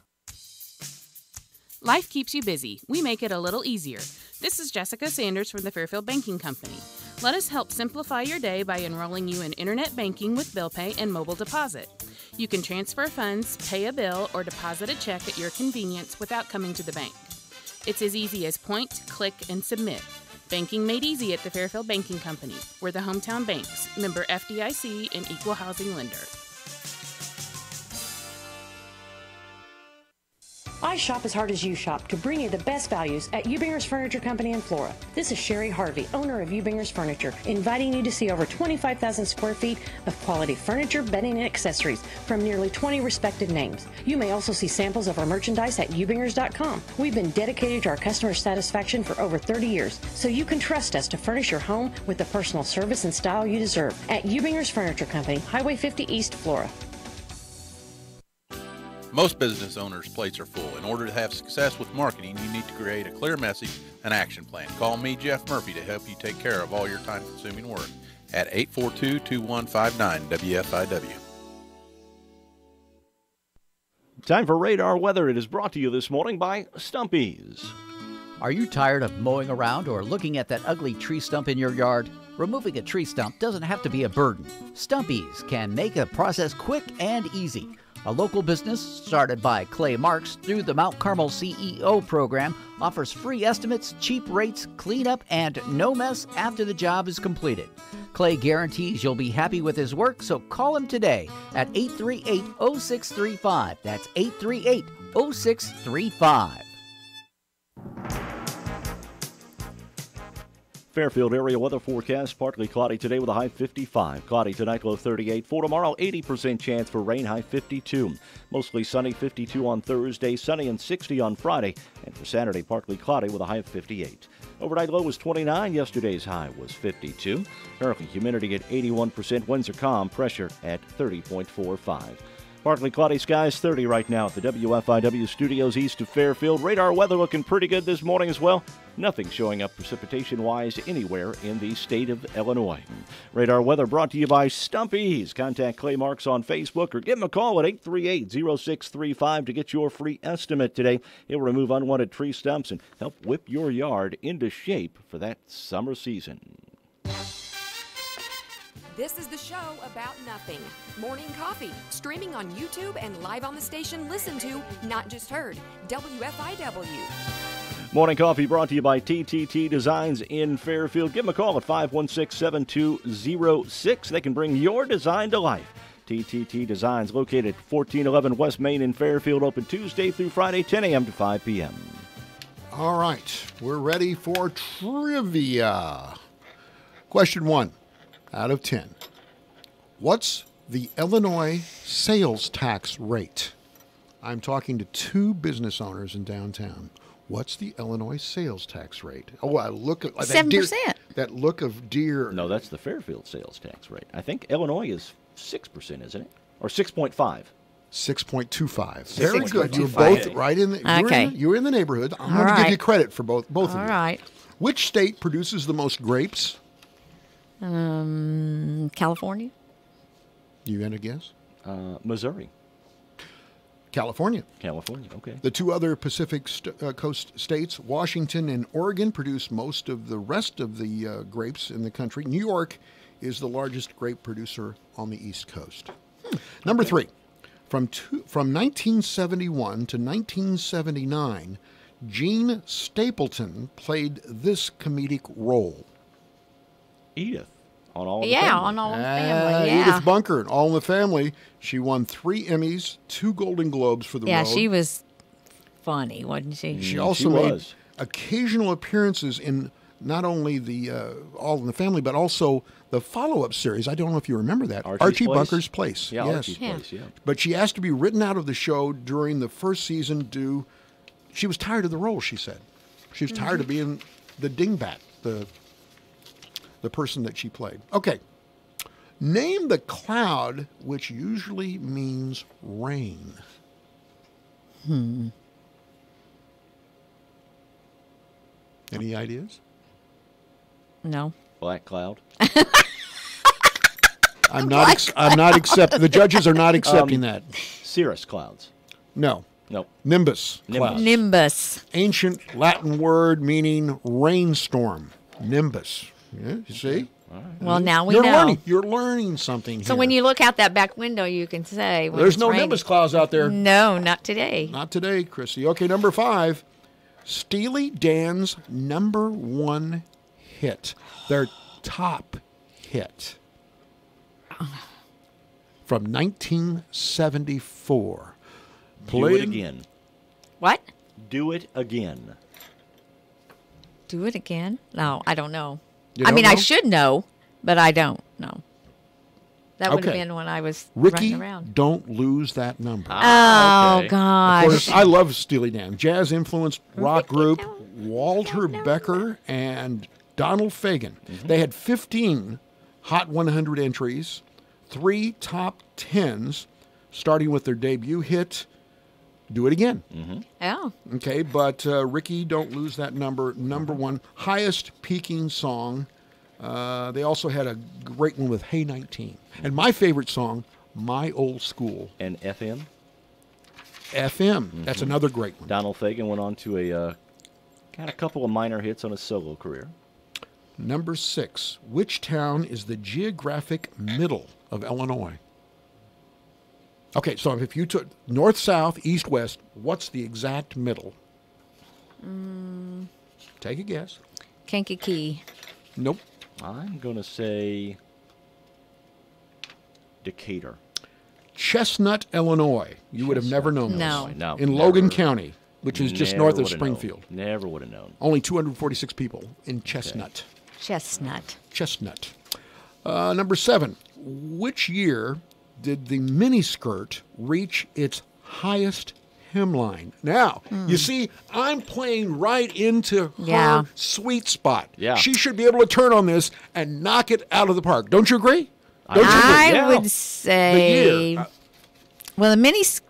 Life keeps you busy. We make it a little easier. This is Jessica Sanders from the Fairfield Banking Company. Let us help simplify your day by enrolling you in internet banking with bill pay and mobile deposit. You can transfer funds, pay a bill, or deposit a check at your convenience without coming to the bank. It's as easy as point, click, and submit. Banking made easy at the Fairfield Banking Company. We're the hometown banks, member FDIC, and equal housing lender. I shop as hard as you shop to bring you the best values at Ubinger's Furniture Company in Flora. This is Sherry Harvey, owner of Ubinger's Furniture, inviting you to see over 25,000 square feet of quality furniture, bedding, and accessories from nearly 20 respected names. You may also see samples of our merchandise at ubingers.com. We've been dedicated to our customer satisfaction for over 30 years, so you can trust us to furnish your home with the personal service and style you deserve at Ubinger's Furniture Company, Highway 50 East, Flora. Most business owners' plates are full. In order to have success with marketing, you need to create a clear message and action plan. Call me, Jeff Murphy, to help you take care of all your time-consuming work at 842-2159 WFIW. Time for Radar Weather. It is brought to you this morning by Stumpy's. Are you tired of mowing around or looking at that ugly tree stump in your yard? Removing a tree stump doesn't have to be a burden. Stumpy's can make the process quick and easy. A local business started by Clay Marks through the Mount Carmel CEO program offers free estimates, cheap rates, cleanup, and no mess after the job is completed. Clay guarantees you'll be happy with his work, so call him today at 838-0635. That's 838-0635. Fairfield area weather forecast, partly cloudy today with a high 55. Cloudy tonight, low 38. For tomorrow, 80% chance for rain, high 52. Mostly sunny, 52 on Thursday, sunny and 60 on Friday. And for Saturday, partly cloudy with a high of 58. Overnight low was 29. Yesterday's high was 52. Currently humidity at 81%. Winds are calm. Pressure at 30.45. Partly cloudy skies, 30 right now at the WFIW studios east of Fairfield. Radar weather looking pretty good this morning as well. Nothing showing up precipitation-wise anywhere in the state of Illinois. Radar weather brought to you by Stumpy's. Contact Clay Marks on Facebook or give him a call at 838-0635 to get your free estimate today. He'll remove unwanted tree stumps and help whip your yard into shape for that summer season. This is the show about nothing. Morning Coffee, streaming on YouTube and live on the station. Listen to, not just heard, WFIW. Morning Coffee brought to you by TTT Designs in Fairfield. Give them a call at 516-7206. They can bring your design to life. TTT Designs, located at 1411 West Main in Fairfield, open Tuesday through Friday, 10 a.m. to 5 p.m. All right, we're ready for trivia. Question 1 out of 10. What's the Illinois sales tax rate? I'm talking to two business owners in downtown. What's the Illinois sales tax rate? Oh, I look at 7%. That look of deer. No, that's the Fairfield sales tax rate. I think Illinois is 6%, isn't it? Or 6.5. 6.25. Very good. 6.25. You're both right in the. Okay. You were in the neighborhood. I'm All going to give right. you credit for both of you. All right. Which state produces the most grapes? California? You got to guess? Missouri. California. California, okay. The two other Pacific coast states, Washington and Oregon, produce most of the rest of the grapes in the country. New York is the largest grape producer on the East Coast. Number 3. From 1971 to 1979, Gene Stapleton played this comedic role. Edith. On All in the Yeah, Family. on All in the Family, yeah. Edith Bunker in All in the Family. She won 3 Emmys, 2 Golden Globes for the Yeah, role. she was funny, wasn't she? She also made occasional appearances in not only the All in the Family, but also the follow-up series. I don't know if you remember that. Archie's Place? Bunker's Place. Yeah, yes. Archie's Place, yeah. But she asked to be written out of the show during the first season she was tired of the role, she said. She was tired of being the dingbat, the person that she played. Okay. Name the cloud which usually means rain. Any ideas? No. Black cloud. I'm not accepting. The judges are not accepting that. Cirrus clouds. No. No. Nimbus clouds. Nimbus. Ancient Latin word meaning rainstorm. Nimbus. Yeah, you see? Well, now we You're know. learning. You're learning something So here. when you look out that back window, you can say, when There's it's no raining. nimbus clouds out there. No, not today. Not today, Chrissy. Okay, number 5. Steely Dan's number 1 hit. Their top hit. From 1974. Do it again. What? Do it again. Do it again? No, I don't know. You I don't mean, know? I should know, but I don't know. That would have Okay. been when I was Ricky, running around. don't lose that number. Oh, okay. Of gosh. course, I love Steely Dan. Jazz-influenced rock group, Walter Becker and Donald Fagen. They had 15 Hot 100 entries, 3 top 10s, starting with their debut hit, do it again. Oh. Okay, but Ricky, don't lose that number. Number one, highest peaking song. They also had a great one with Hey 19. And my favorite song, My Old School. And FM? FM. That's another great one. Donald Fagen went on to got a couple of minor hits on his solo career. Number 6, which town is the geographic middle of Illinois? Okay, so if you took north, south, east, west, what's the exact middle? Take a guess. Kankakee. Nope. I'm going to say Decatur. Chestnut, Illinois. You would have never known this. No. In Logan County, which is just north of Springfield. Never would have known. Only 246 people in Chestnut. Chestnut. Chestnut. Number 7. Which year did the miniskirt reach its highest hemline? Now, you see, I'm playing right into her sweet spot. Yeah. She should be able to turn on this and knock it out of the park. Don't you agree? I would say, well, the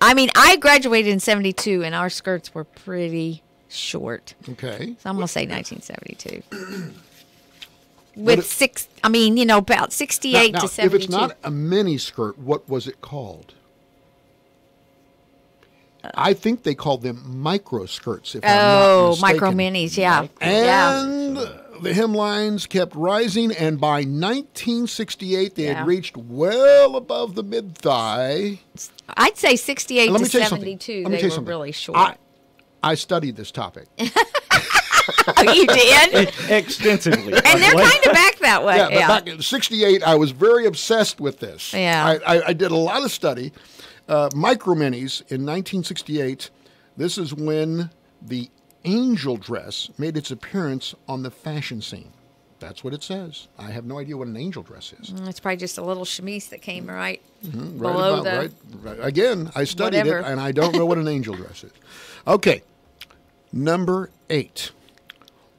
I graduated in 72, and our skirts were pretty short. Okay. So I'm going to say 1972. With about 68 now, to 72. If it's not a mini skirt, what was it called? I think they called them micro skirts. If I'm not mistaken. Micro minis, yeah. And the hemlines kept rising, and by 1968, they had reached well above the mid thigh. I'd say 68 to 72. Let me tell you something. Really short. I studied this topic. Oh, you did? Extensively. And they're kind of back that way. Yeah, but back in 68, I was very obsessed with this. Yeah. I did a lot of study. Micro minis in 1968, this is when the angel dress made its appearance on the fashion scene. That's what it says. I have no idea what an angel dress is. It's probably just a little chemise that came right Right below about, right. Again, I studied whatever. it, and I don't know what an angel dress is. Okay, number 8.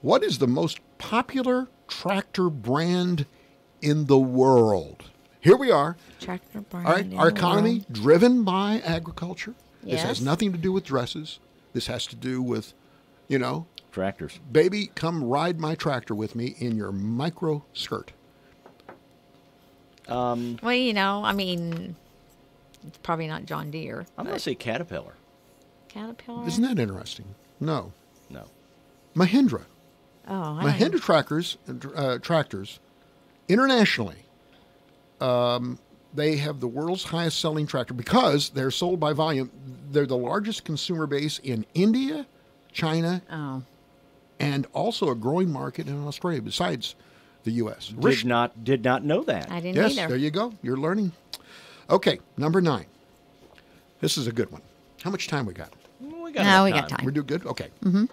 What is the most popular tractor brand in the world? Here we are. Tractor brand. All right, our economy driven by agriculture. This has Yes. nothing to do with dresses. This has to do with, tractors. Baby, come ride my tractor with me in your micro skirt. Well, it's probably not John Deere. I'm going to say Caterpillar. Caterpillar? Isn't that interesting? No. No. Mahindra. Oh, I don't Mahindra tractors, internationally, they have the world's highest selling tractor because they're sold by volume. They're the largest consumer base in India, China, and also a growing market in Australia besides the U.S. Did not know that. I didn't Yes, either. there you go. You're learning. Okay, number 9. This is a good one. How much time we got? We got time. We're doing good? Okay. Mm-hmm.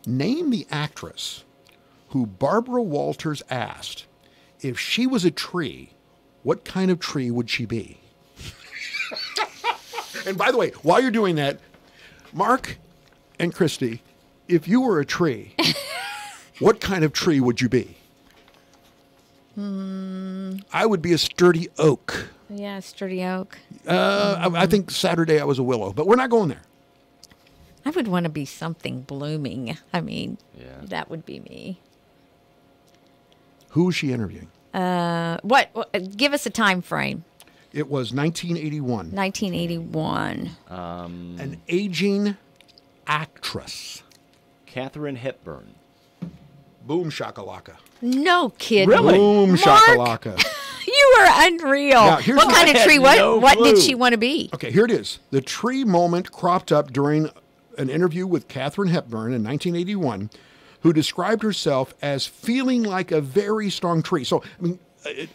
Name the actress who Barbara Walters asked if she was a tree, what kind of tree would she be? And by the way, while you're doing that, Mark and Christy, if you were a tree, what kind of tree would you be? I would be a sturdy oak. Yeah, sturdy oak. I think Saturday I was a willow, but we're not going there. I would want to be something blooming. That would be me. Who was she interviewing? What? Give us a time frame. It was 1981. 1981. An aging actress. Katharine Hepburn. Boom shakalaka. No kidding. Really? Boom Mark? shakalaka. You are unreal. Now, here's What kind of tree? What clue. did she want to be? Okay, here it is. The tree moment cropped up during an interview with Katharine Hepburn in 1981, who described herself as feeling like a very strong tree. So,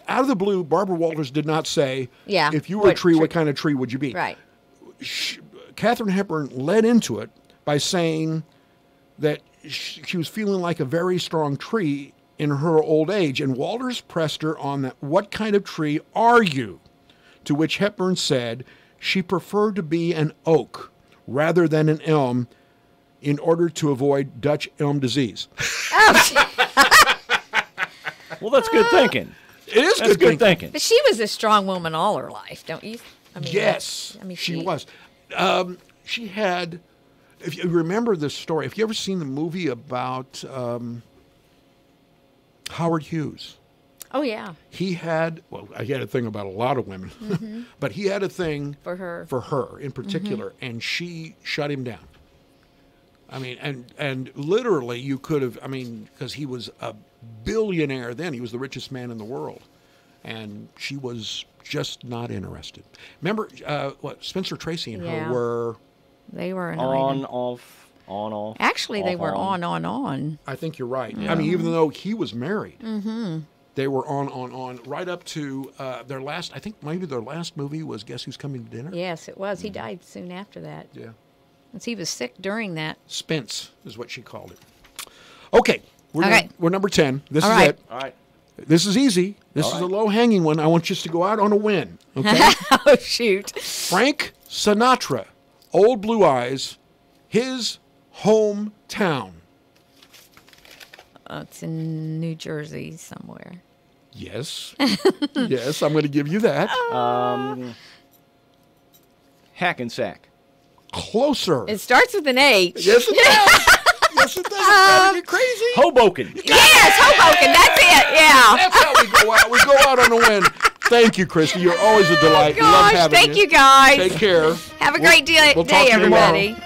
out of the blue, Barbara Walters did not say, if you were a tree, what kind of tree would you be? Right. Katharine Hepburn led into it by saying that she was feeling like a very strong tree in her old age. And Walters pressed her on that, what kind of tree are you? To which Hepburn said she preferred to be an oak rather than an elm in order to avoid Dutch elm disease. Well, that's good thinking. It is That's good thinking. But she was a strong woman all her life, don't you? Yes, I mean, she was. she had, if you remember this story, if you ever seen the movie about Howard Hughes. Oh, yeah. He had a thing about a lot of women, but he had a thing For her. for her in particular, and she shut him down. I mean, and literally you could have, because he was a billionaire then, he was the richest man in the world, and she was just not interested. Remember, Spencer Tracy and her were... They were on, off. Actually, they were on. I think you're right. Yeah. I mean, even though he was married, Mm-hmm. they were on, right up to their last, I think maybe their last movie was Guess Who's Coming to Dinner? Yes, it was. He died soon after that. Yeah. Since he was sick during that. Spence is what she called it. Okay. We're number 10. This All is right. it. All right. This is easy. This is a low-hanging one. I want you to go out on a win. Okay? Oh, shoot. Frank Sinatra, Old Blue Eyes, his hometown. It's in New Jersey somewhere. Yes. Yes, I'm going to give you that. Hackensack. Closer. It starts with an H. Yes, it does. Yes, it does. Are you crazy? Hoboken. Yes, Hoboken. That's it. Yeah. That's how we go out. We go out on a win. Thank you, Christy. You're always a delight. We love Gosh, having thank you guys. Take care. Have a great day, we'll talk to you tomorrow. everybody.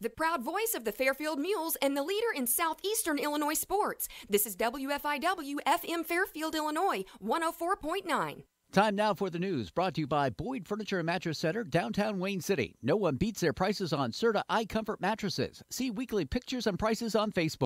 The proud voice of the Fairfield Mules and the leader in southeastern Illinois sports. This is WFIW FM Fairfield, Illinois, 104.9. Time now for the news, brought to you by Boyd Furniture and Mattress Center, downtown Wayne City. No one beats their prices on Serta iComfort mattresses. See weekly pictures and prices on Facebook.